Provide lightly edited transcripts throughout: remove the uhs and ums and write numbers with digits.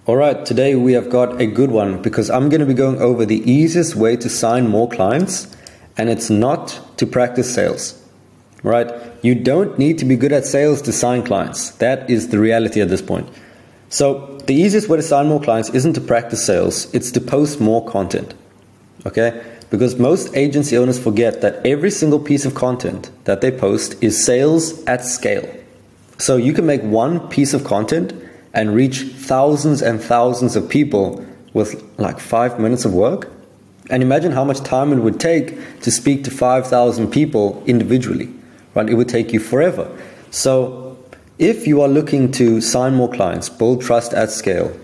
All right, today we have got a good one because I'm going to be going over the easiest way to sign more clients, and it's not to practice sales, right? You don't need to be good at sales to sign clients. That is the reality at this point. So the easiest way to sign more clients isn't to practice sales, it's to post more content, okay? Because most agency owners forget that every single piece of content that they post is sales at scale. So you can make one piece of content and reach thousands and thousands of people with like 5 minutes of work. And imagine how much time it would take to speak to 5,000 people individually, right? It would take you forever. So if you are looking to sign more clients, build trust at scale,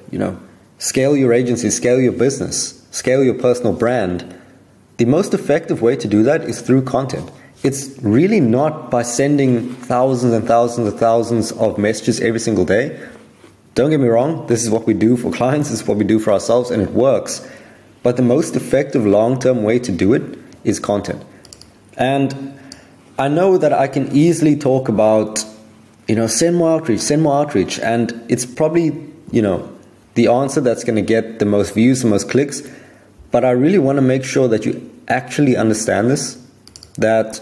scale your agency, scale your business, scale your personal brand, the most effective way to do that is through content. It's really not by sending thousands and thousands and thousands of messages every single day. Don't get me wrong, this is what we do for clients, this is what we do for ourselves, and it works. But the most effective long-term way to do it is content. And I know that I can easily talk about, send more outreach, and it's probably, the answer that's going to get the most views, the most clicks. But I really want to make sure that you actually understand this, that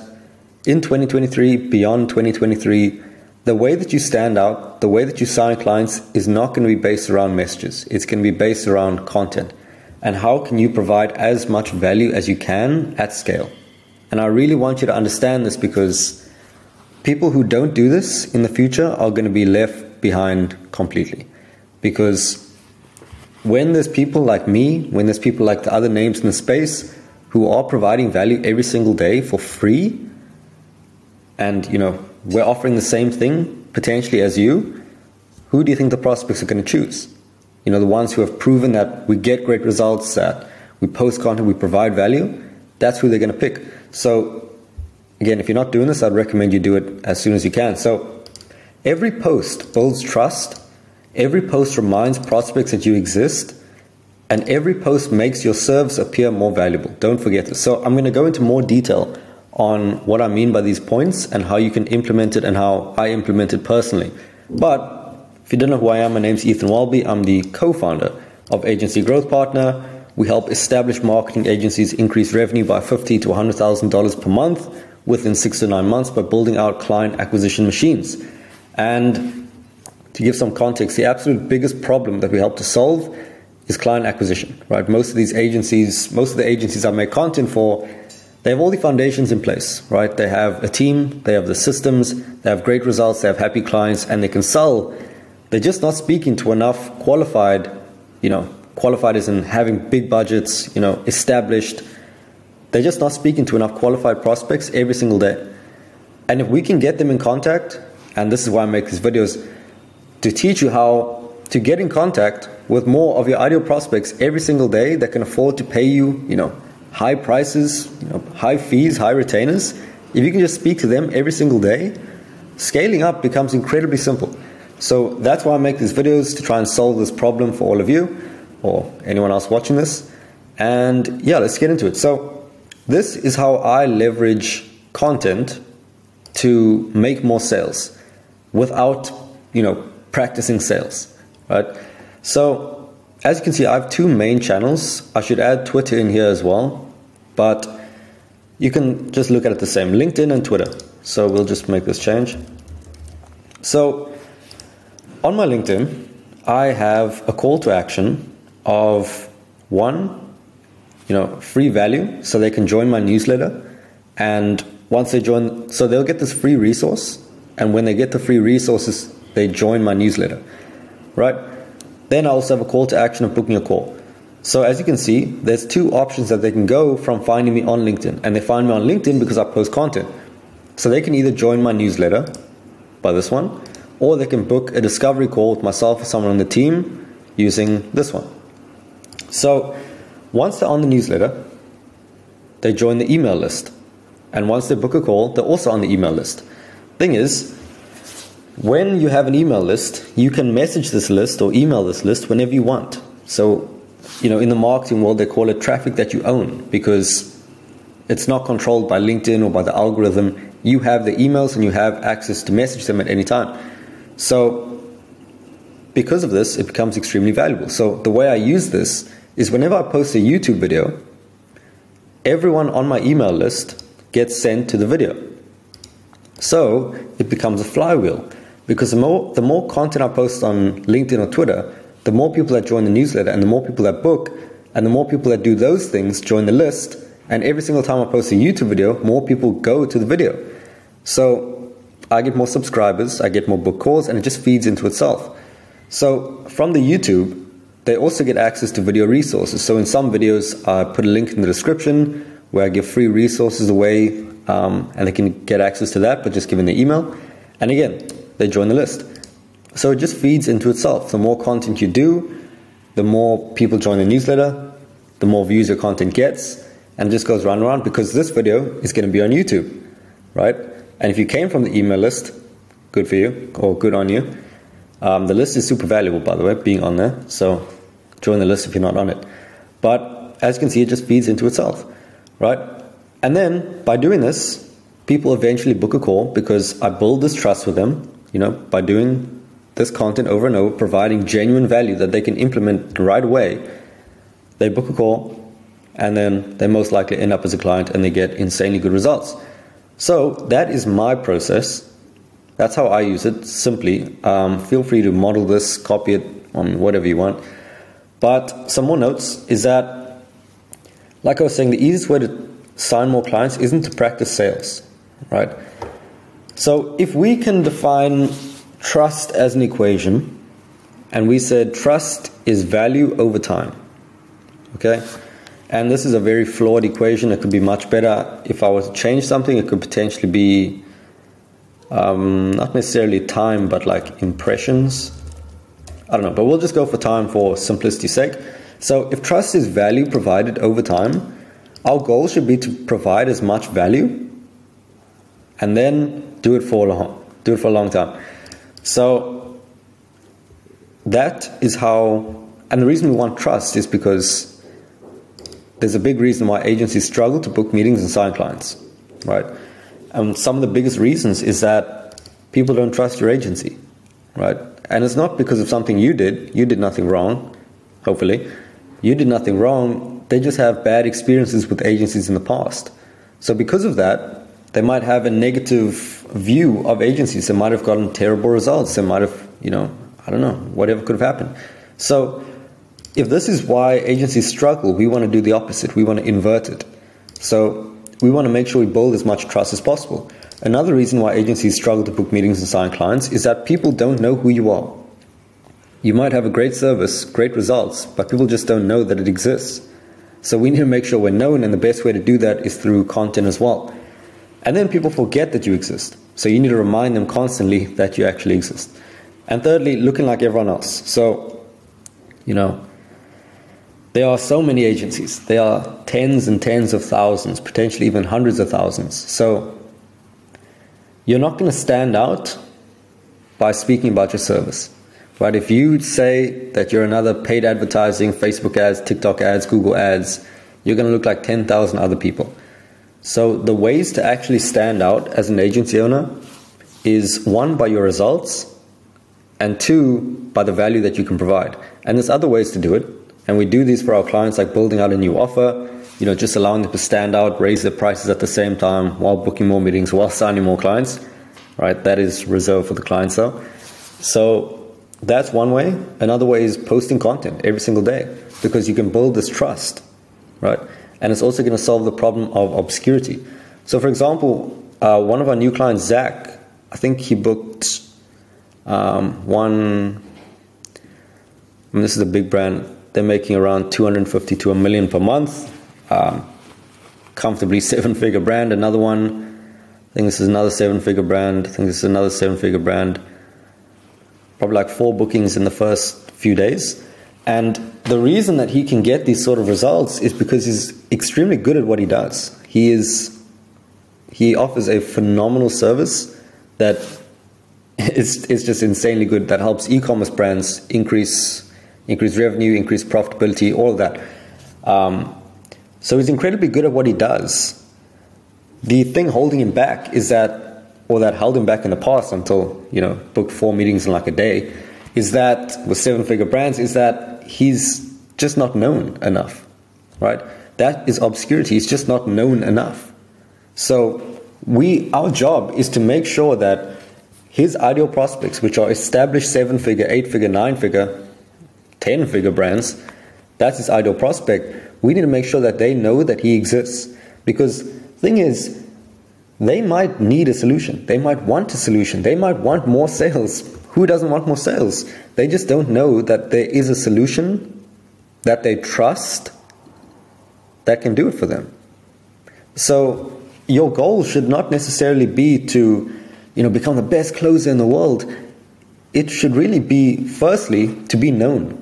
in 2023, beyond 2023, the way that you stand out, the way that you sign clients is not going to be based around messages. It's going to be based around content. And how can you provide as much value as you can at scale? And I really want you to understand this because people who don't do this in the future are going to be left behind completely. Because when there's people like me, when there's people like the other names in the space who are providing value every single day for free, and we're offering the same thing potentially as you, who do you think the prospects are going to choose? The ones who have proven that we get great results, that we post content, we provide value, that's who they're going to pick. So again, if you're not doing this, I'd recommend you do it as soon as you can. So every post builds trust, every post reminds prospects that you exist, and every post makes your service appear more valuable. Don't forget this. So I'm going to go into more detail on what I mean by these points and how you can implement it and how I implement it personally. But if you don't know who I am, my name's Ethan Welby. I'm the co-founder of Agency Growth Partner. We help established marketing agencies increase revenue by $50,000 to $100,000 per month within 6 to 9 months by building out client acquisition machines. And to give some context, the absolute biggest problem that we help to solve is client acquisition, right? Most of the agencies I make content for, they have all the foundations in place, right? They have a team, they have the systems, they have great results, they have happy clients, and they can sell. They're just not speaking to enough qualified as in having big budgets, established. They're just not speaking to enough qualified prospects every single day. And if we can get them in contact, and this is why I make these videos, to teach you how to get in contact with more of your ideal prospects every single day that can afford to pay you, high prices, high fees, high retainers. If you can just speak to them every single day, scaling up becomes incredibly simple. So that's why I make these videos, to try and solve this problem for all of you or anyone else watching this. And yeah, let's get into it. So this is how I leverage content to make more sales without, practicing sales, right? So as you can see, I have two main channels. I should add Twitter in here as well, but you can just look at it the same, LinkedIn and Twitter. So we'll just make this change. So on my LinkedIn, I have a call to action of one, free value, so they can join my newsletter. And once they join, so they'll get this free resource. And when they get the free resources, they join my newsletter, right? Then I also have a call to action of booking a call. So as you can see, there's two options that they can go from finding me on LinkedIn. And they find me on LinkedIn because I post content. So they can either join my newsletter by this one, or they can book a discovery call with myself or someone on the team using this one. So once they're on the newsletter, they join the email list. And once they book a call, they're also on the email list. Thing is, when you have an email list, you can message this list or email this list whenever you want. So, in the marketing world, they call it traffic that you own because it's not controlled by LinkedIn or by the algorithm. You have the emails and you have access to message them at any time. So because of this, it becomes extremely valuable. So the way I use this is whenever I post a YouTube video, everyone on my email list gets sent to the video. So it becomes a flywheel, because the more content I post on LinkedIn or Twitter, the more people that join the newsletter, and the more people that book, and the more people that do those things join the list. And every single time I post a YouTube video, more people go to the video. So I get more subscribers, I get more book calls, and it just feeds into itself. So from the YouTube, they also get access to video resources. So in some videos, I put a link in the description where I give free resources away, and they can get access to that, but just giving the email. And again, they join the list. So it just feeds into itself. The more content you do, the more people join the newsletter, the more views your content gets, and it just goes round and round, because this video is going to be on YouTube, right? And if you came from the email list, good for you, or good on you. The list is super valuable, by the way, being on there. So join the list if you're not on it. But as you can see, it just feeds into itself, right? And then by doing this, people eventually book a call, because I build this trust with them, by doing this content over and over, providing genuine value that they can implement right away. They book a call, and then they most likely end up as a client, and they get insanely good results. So that is my process. That's how I use it, simply. Feel free to model this, copy it on whatever you want. But some more notes is that, like I was saying, the easiest way to sign more clients isn't to practice sales, right? So if we can define trust as an equation, and we said trust is value over time, okay? And this is a very flawed equation. It could be much better. If I was to change something, it could potentially be not necessarily time, but like impressions. I don't know, but we'll just go for time for simplicity's sake. So if trust is value provided over time, our goal should be to provide as much value and then do it for a long time. So that is how, and the reason we want trust is because there's a big reason why agencies struggle to book meetings and sign clients, right? And some of the biggest reasons is that people don't trust your agency, right? And it's not because of something you did nothing wrong, hopefully. You did nothing wrong, they just have bad experiences with agencies in the past. So because of that, they might have a negative view of agencies. They might have gotten terrible results. They might have, I don't know, whatever could have happened. So if this is why agencies struggle, we want to do the opposite. We want to invert it. So we want to make sure we build as much trust as possible. Another reason why agencies struggle to book meetings and sign clients is that people don't know who you are. You might have a great service, great results, but people just don't know that it exists. So we need to make sure we're known, and the best way to do that is through content as well. And then people forget that you exist. So you need to remind them constantly that you actually exist. And thirdly, looking like everyone else. So, there are so many agencies. There are tens and tens of thousands, potentially even hundreds of thousands. So you're not going to stand out by speaking about your service, right? If you say that you're another paid advertising, Facebook ads, TikTok ads, Google ads, you're going to look like 10,000 other people. So the ways to actually stand out as an agency owner is, one, by your results, and two, by the value that you can provide. And there's other ways to do it. And we do these for our clients, like building out a new offer, just allowing them to stand out, raise their prices at the same time while booking more meetings, while signing more clients, right? That is reserved for the clients though. So that's one way. Another way is posting content every single day, because you can build this trust, right? And it's also going to solve the problem of obscurity. So for example, one of our new clients, Zach, I think he booked this is a big brand. They're making around 250 to $1 million per month. Comfortably 7-figure brand. Another one, I think this is another 7-figure brand. I think this is another 7-figure brand. Probably like 4 bookings in the first few days. And the reason that he can get these sort of results is because he's extremely good at what he does. He offers a phenomenal service that is just insanely good, that helps e-commerce brands increase revenue, increase profitability, all of that. So he's incredibly good at what he does. The thing holding him back is that, or that held him back in the past until, booked 4 meetings in like a day, is that with 7-figure brands, is that he's just not known enough, right? That is obscurity. He's just not known enough. So our job is to make sure that his ideal prospects, which are established 7-figure, 8-figure, 9-figure, 10-figure brands, that's his ideal prospect. We need to make sure that they know that he exists. Because the thing is, they might need a solution. They might want a solution. They might want more sales. Who doesn't want more sales? They just don't know that there is a solution that they trust that can do it for them. So your goal should not necessarily be to, become the best closer in the world. It should really be, firstly, to be known,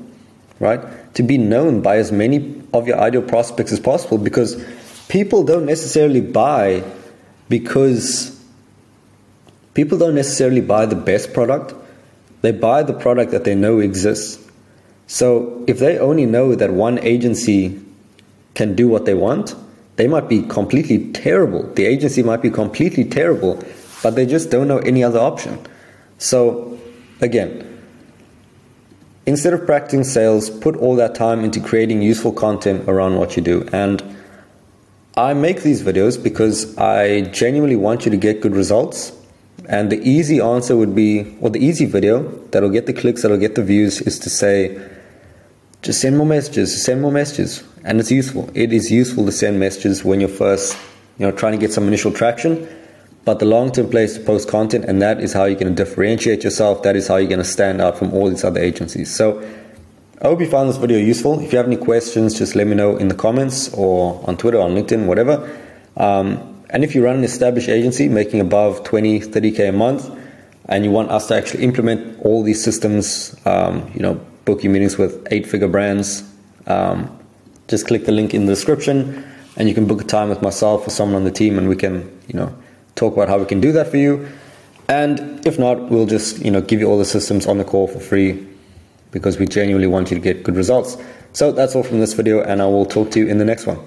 right? To be known by as many of your ideal prospects as possible, because people don't necessarily buy the best product. They buy the product that they know exists. So if they only know that one agency can do what they want, they might be completely terrible. The agency might be completely terrible, but they just don't know any other option. So again, instead of practicing sales, put all that time into creating useful content around what you do. And I make these videos because I genuinely want you to get good results. And the easy answer would be, or the easy video that'll get the clicks, that'll get the views, is to say, just send more messages, send more messages. And it's useful. It is useful to send messages when you're first, trying to get some initial traction. But the long-term play is to post content, and that is how you're going to differentiate yourself. That is how you're going to stand out from all these other agencies. So I hope you found this video useful. If you have any questions, just let me know in the comments or on Twitter, on LinkedIn, whatever. And if you run an established agency making above 20, 30K a month, and you want us to actually implement all these systems, book your meetings with 8-figure brands, just click the link in the description and you can book a time with myself or someone on the team, and we can, talk about how we can do that for you. And if not, we'll just, give you all the systems on the call for free, because we genuinely want you to get good results. So that's all from this video, and I will talk to you in the next one.